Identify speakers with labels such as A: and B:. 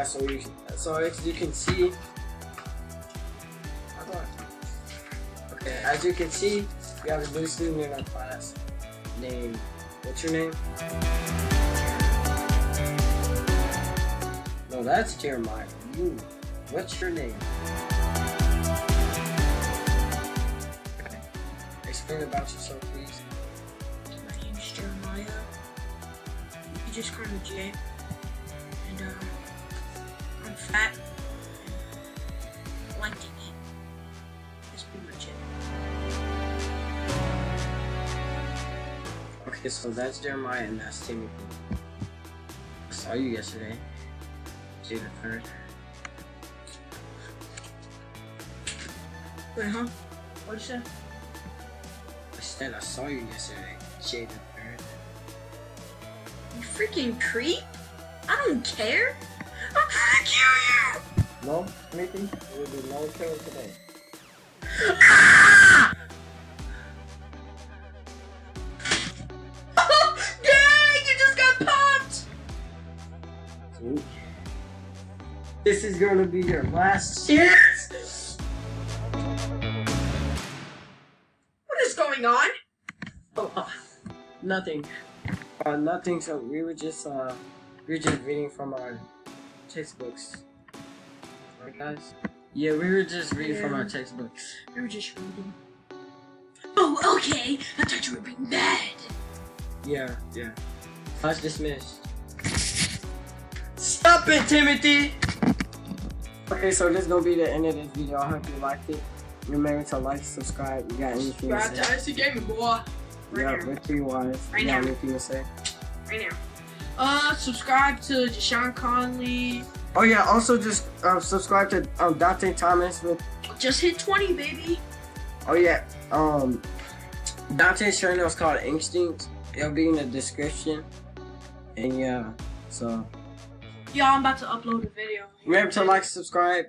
A: Alright, so as you can see, okay, as you can see, we have a new student in our class named, what's your name? No, that's Jeremiah. You, what's your name? Okay. Explain about yourself, please.
B: My name's Jeremiah. You just call me Jay. And I'm fat. And I like to eat. That's pretty much it.
A: Okay, so that's Jeremiah and that's Timothy. I saw you yesterday. Jay the third.
B: Wait, huh? What'd you say?
A: I said I saw you yesterday, Jay the third.
B: You freaking creep! I don't care! I'm gonna kill you!
A: No, Timothy, there will be no killing today.
B: Ah! Oh, dang! You just got pumped!
A: Sweet. This is gonna be your last chance.
B: What is going on?
A: Oh, nothing. Nothing. So we were just reading from our textbooks. Right, guys? Yeah, we were just reading from our textbooks.
B: We were just reading. Oh, okay. I thought you were being bad.
A: Yeah. Class dismissed. Stop it, Timothy! Okay, so this is gonna be the end of this video. I hope you liked it. Remember to like, subscribe. You got anything to
B: Subscribe
A: say?
B: to IC Gaming, boy.
A: Yeah, with 3 Ys.
B: Right
A: You got
B: now.
A: anything to say?
B: Right now. Subscribe to Deshaun Conley.
A: Oh yeah, also just subscribe to Dante Thomas with.
B: Just hit 20, baby.
A: Oh yeah, Dante's channel is called Instinct. It'll be in the description. And yeah, so
B: Y'all, I'm about to upload a video.
A: remember to like, subscribe.